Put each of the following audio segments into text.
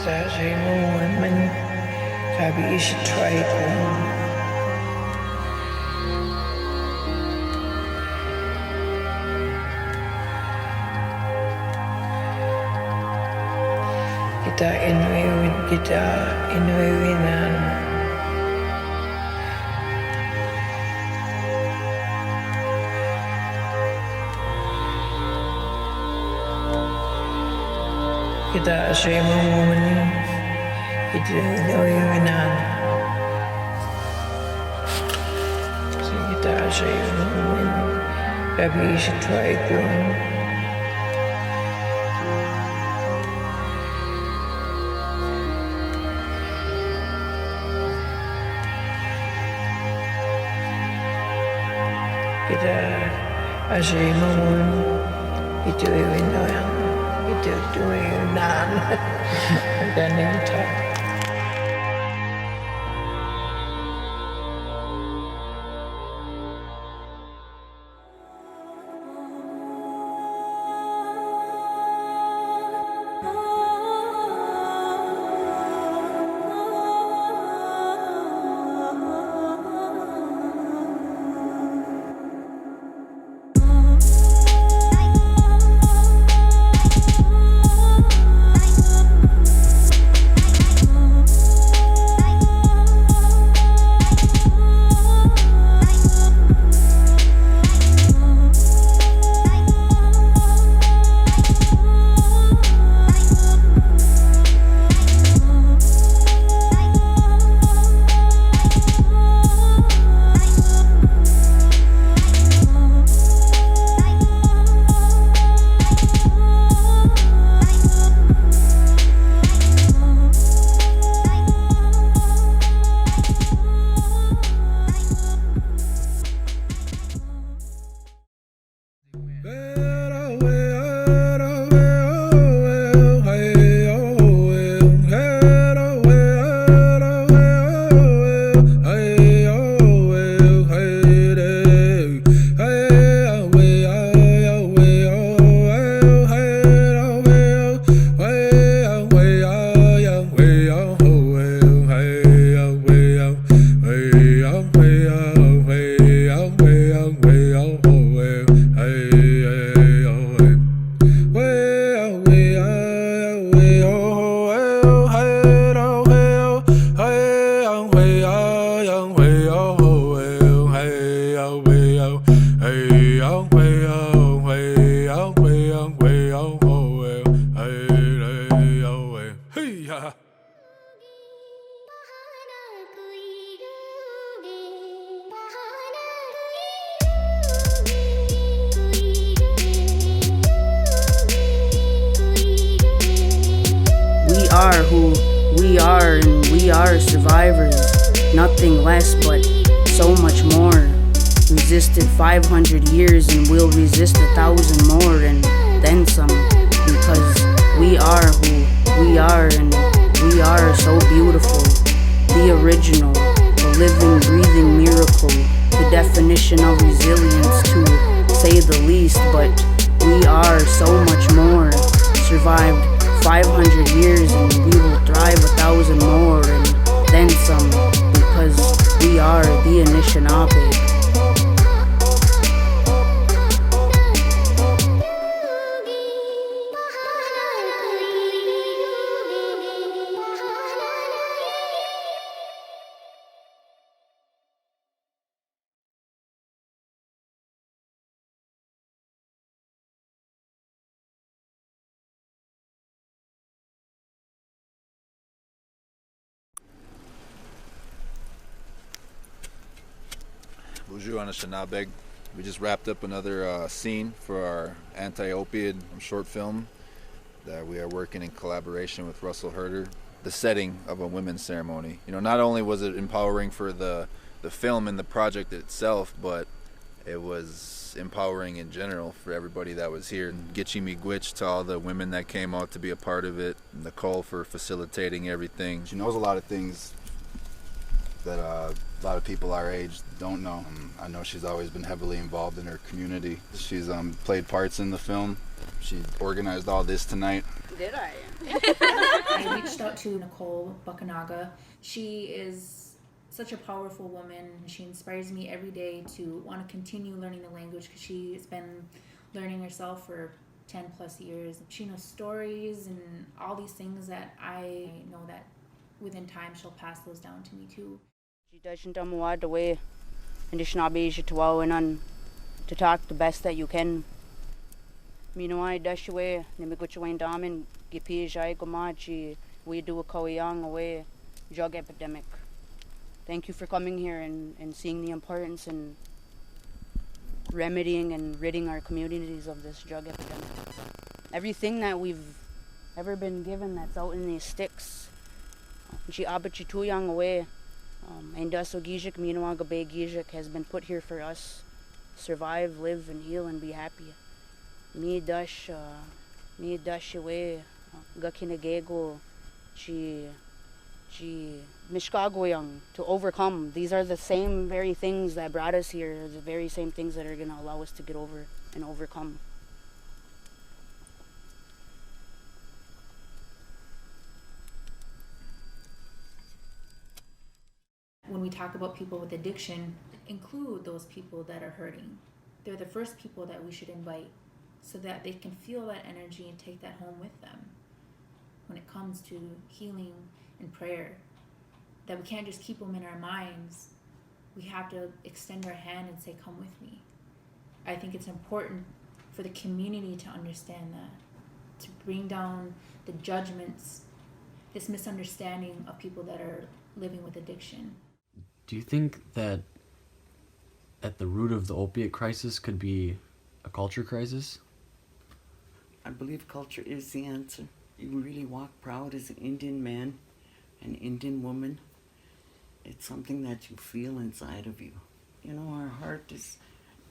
Stage Moment habe ich Träume. Kita inuinan. Kita asyaimun. Kita inuinan. Kita asyaimun. Habe ich Träume. Kita asyaimun. Itu inuinan. Itu inuinan. Dan itu. We are who we are, and we are survivors. Nothing less, but so much more. Resisted 500 years, and we'll resist 1,000 more, and then some. Because we are who we are, and we are so beautiful. The original, the living, breathing miracle. The definition of resilience, to say the least. But we are so much more. Survived 500 years, and we will thrive 1,000 more, and then some, because we are the Anishinaabe. Bonjour Anishinaabe. We just wrapped up another scene for our anti-opiate short film that we are working in collaboration with Russell Herder. The setting of a women's ceremony. You know, not only was it empowering for the film and the project itself, but it was empowering in general for everybody that was here. Gitchi Miigwech to all the women that came out to be a part of it. Nicole for facilitating everything. She knows a lot of things that a lot of people our age don't know. I know she's always been heavily involved in her community. She's played parts in the film. She organized all this tonight. Did I? I reached out to Nicole Buckanaga. She is such a powerful woman. She inspires me every day to want to continue learning the language because she's been learning herself for 10 plus years. She knows stories and all these things that I know that within time she'll pass those down to me too. She doesn't know the way, and it's not easy to wow and to talk the best that you can. You know, I dash away, Nimigut Wayne Damin, Gipijai Gomachi, we do a Koyang away drug epidemic. Thank you for coming here and seeing the importance in remedying and ridding our communities of this drug epidemic. Everything that we've ever been given that's out in these sticks, she abachituyang away, and daso gijik minuaga bay gijik has been put here for us. Survive, live, and heal, and be happy. Me dash away, gakinagego, chi mishkagoyang, to overcome. These are the same very things that brought us here, the very same things that are going to allow us to get over and overcome. When we talk about people with addiction, include those people that are hurting. They're the first people that we should invite so that they can feel that energy and take that home with them. When it comes to healing and prayer, that we can't just keep them in our minds. We have to extend our hand and say, come with me. I think it's important for the community to understand that, to bring down the judgments, this misunderstanding of people that are living with addiction. Do you think that at the root of the opiate crisis could be a culture crisis? I believe culture is the answer. You really walk proud as an Indian man, an Indian woman. It's something that you feel inside of you. You know, our heart is,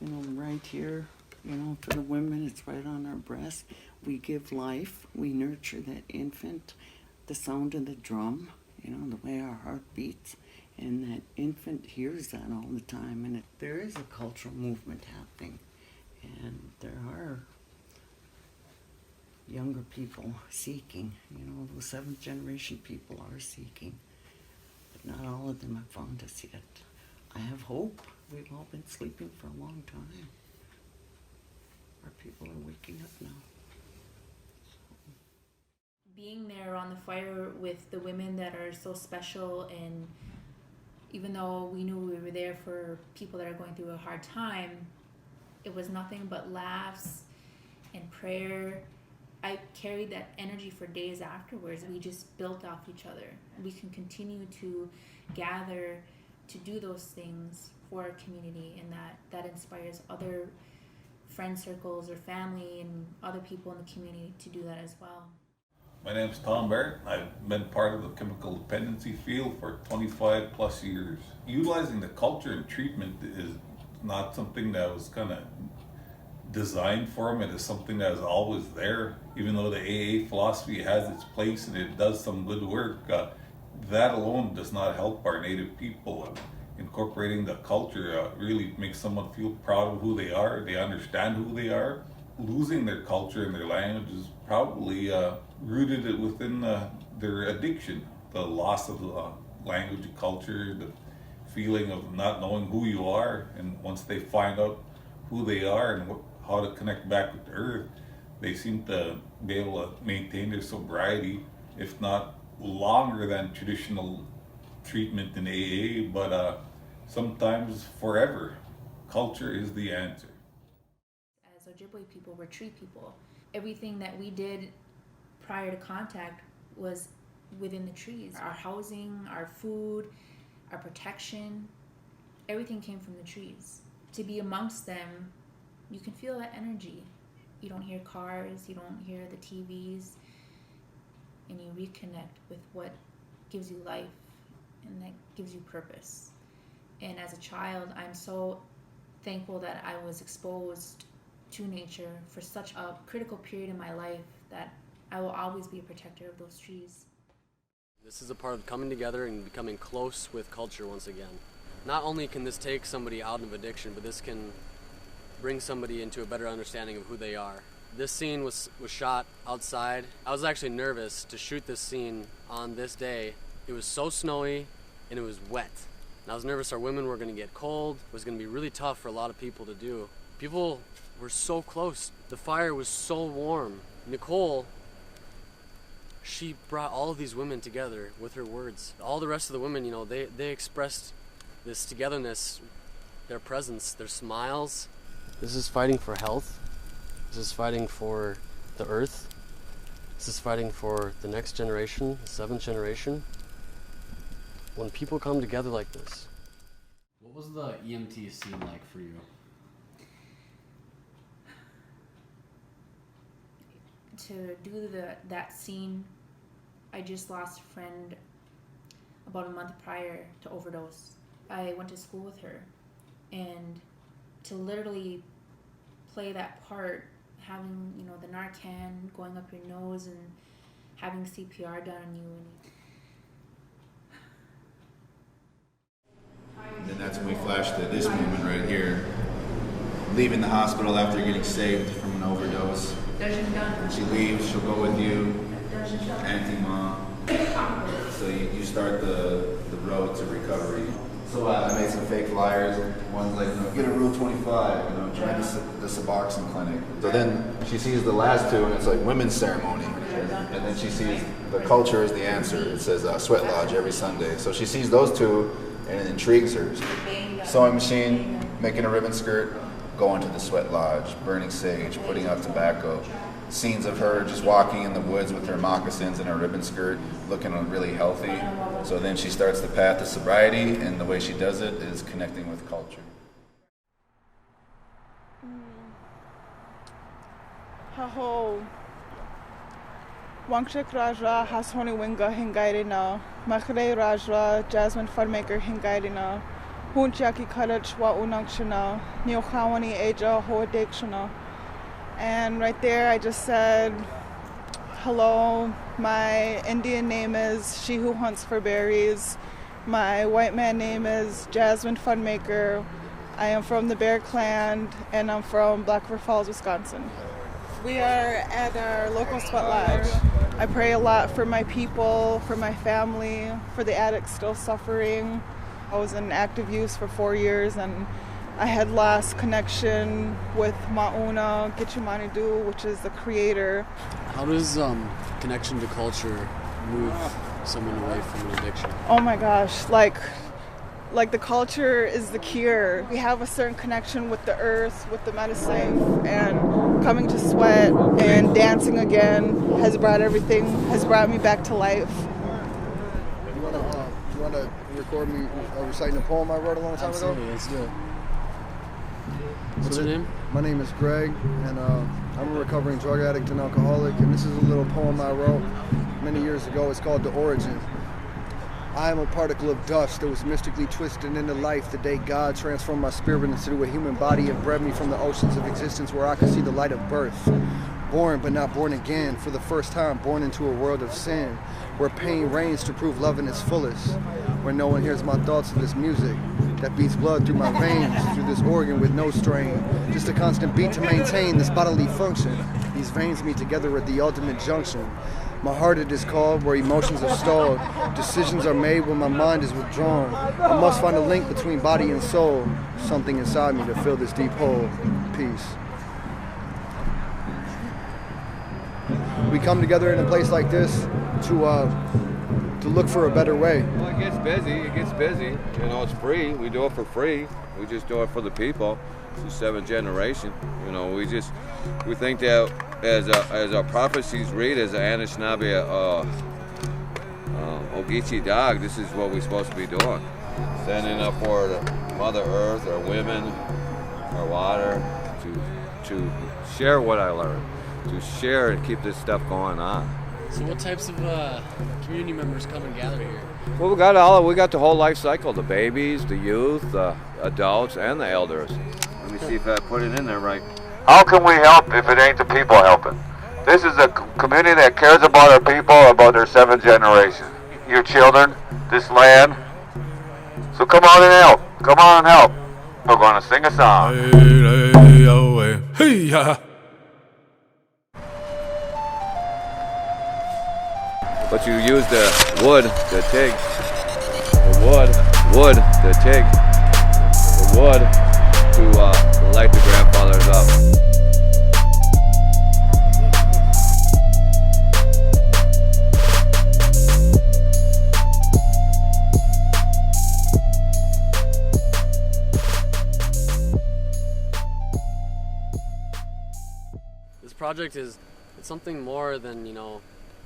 you know, right here. You know, for the women, it's right on our breast. We give life. We nurture that infant. The sound of the drum, you know, the way our heart beats. And that infant hears that all the time. And there is a cultural movement happening. And there are younger people seeking. You know, the seventh generation people are seeking. But not all of them have found us yet. I have hope. We've all been sleeping for a long time. Our people are waking up now. Being there on the fire with the women that are so special, and even though we knew we were there for people that are going through a hard time, it was nothing but laughs and prayer. I carried that energy for days afterwards. We just built off each other. We can continue to gather to do those things for our community, and that inspires other friend circles or family and other people in the community to do that as well. My name's Tom Barrett. I've been part of the chemical dependency field for 25 plus years. Utilizing the culture and treatment is not something that was kind of designed for them. It is something that is always there. Even though the AA philosophy has its place and it does some good work, that alone does not help our Native people. Incorporating the culture really makes someone feel proud of who they are. They understand who they are. Losing their culture and their language is probably rooted within their addiction. The loss of language and culture, the feeling of not knowing who you are, and once they find out who they are and how to connect back with the earth, they seem to be able to maintain their sobriety, if not longer than traditional treatment in AA, but sometimes forever. Culture is the answer. As Ojibwe people, we're tree people. Everything that we did prior to contact was within the trees. Our housing, our food, our protection, everything came from the trees. To be amongst them, you can feel that energy. You don't hear cars, you don't hear the TVs, and you reconnect with what gives you life and that gives you purpose. And as a child, I'm so thankful that I was exposed to nature for such a critical period in my life that I will always be a protector of those trees. This is a part of coming together and becoming close with culture once again. not only can this take somebody out of addiction, but this can bring somebody into a better understanding of who they are. This scene was shot outside. I was actually nervous to shoot this scene on this day. It was so snowy and it was wet. And I was nervous our women were going to get cold. It was going to be really tough for a lot of people to do. People were so close. The fire was so warm. Nicole, she brought all of these women together with her words. All the rest of the women, you know, they expressed this togetherness, their presence, their smiles. This is fighting for health. This is fighting for the earth. This is fighting for the next generation, the 7th generation. When people come together like this. What was the EMT scene like for you? To do that scene, I just lost a friend about a month prior to overdose. I went to school with her, and to literally play that part, having, you know, the Narcan going up your nose and having CPR done on you. And then that's when we flash to this moment right here. Leaving the hospital after getting saved from an overdose. When she leaves, she'll go with you, Auntie Mom. So you start the road to recovery. So I made some fake flyers. One's like, you know, get a Rule 25, you know, try the Suboxone clinic. So then she sees the last two, and it's like women's ceremony. And then she sees the culture is the answer. It says sweat lodge every Sunday. So she sees those two, and it intrigues her. Sewing machine, making a ribbon skirt, going to the sweat lodge, burning sage, putting out tobacco. Scenes of her just walking in the woods with her moccasins and her ribbon skirt, looking really healthy. So then she starts the path to sobriety, and the way she does it is connecting with culture. Haho Wangshik Rajra Hasoni Winga Hingairina Makhre Rajra Jasmine Farmaker Hingairina Hunchaki Kadach Wa Unakshana Nyokhawani Aja Hoadekshana. And right there I just said, hello, my Indian name is She Who Hunts for Berries. My white man name is Jasmine Funmaker. I am from the Bear Clan, and I'm from Black River Falls, Wisconsin. We are at our local sweat lodge. I pray a lot for my people, for my family, for the addicts still suffering. I was in active use for 4 years, and I had lost connection with Mauna Gichumanidu, which is the creator. How does connection to culture move someone away from an addiction? Oh my gosh, like the culture is the cure. We have a certain connection with the earth, with the medicine, and coming to sweat and dancing again has brought me back to life. You wanna record me reciting a poem I wrote a long time ago? Absolutely, let's do it. What's your name? My name is Greg, and I'm a recovering drug addict and alcoholic, and this is a little poem I wrote many years ago. It's called The Origin. I am a particle of dust that was mystically twisted into life the day God transformed my spirit into a human body and bred me from the oceans of existence where I could see the light of birth. Born but not born again, for the first time born into a world of sin, where pain reigns to prove love in its fullest, where no one hears my thoughts of this music that beats blood through my veins, through this organ with no strain, just a constant beat to maintain this bodily function. These veins meet together at the ultimate junction. My heart it is called, where emotions are stalled. Decisions are made when my mind is withdrawn. I must find a link between body and soul, something inside me to fill this deep hole. Peace. We come together in a place like this to look for a better way. Well, it gets busy. You know, it's free. We do it for free. We just do it for the people. It's the 7th generation. You know, we think that as our prophecies read, as an Anishinaabe Ogeechee dog, this is what we're supposed to be doing. Standing up for the Mother Earth, our women, our water, to share what I learned, to share and keep this stuff going on. So what types of community members come and gather here? Well, we got the whole life cycle, the babies, the youth, the adults, and the elders. Let me see if I put it in there right. How can we help if it ain't the people helping? This is a community that cares about our people, about their 7th generation. Your children, this land, So come on and help. Come on and help. We're going to sing a song. But you use the wood, the TIG, the wood, the TIG, the wood to light the grandfathers up. This project it's something more than, you know,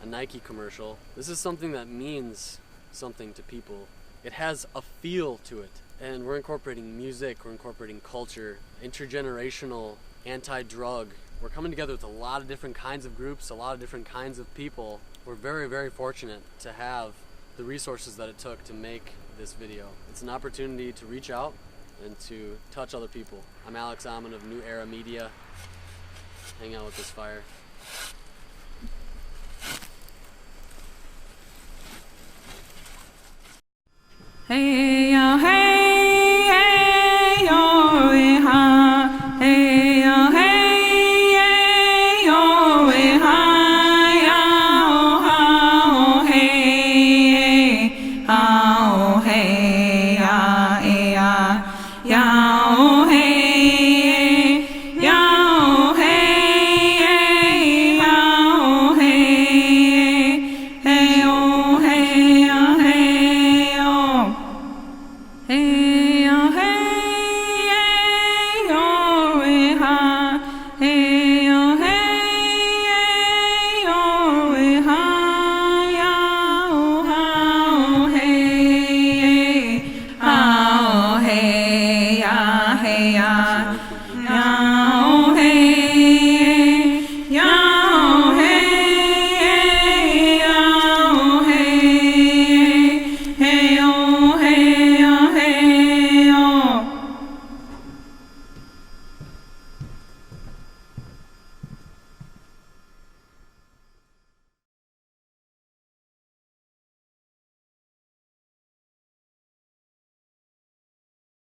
a Nike commercial. This is something that means something to people. It has a feel to it. And we're incorporating music, we're incorporating culture, intergenerational, anti-drug. We're coming together with a lot of different kinds of groups, a lot of different kinds of people. We're very, very fortunate to have the resources that it took to make this video. It's an opportunity to reach out and to touch other people. I'm Alex Amon of New Era Media, hanging out with this fire. Hey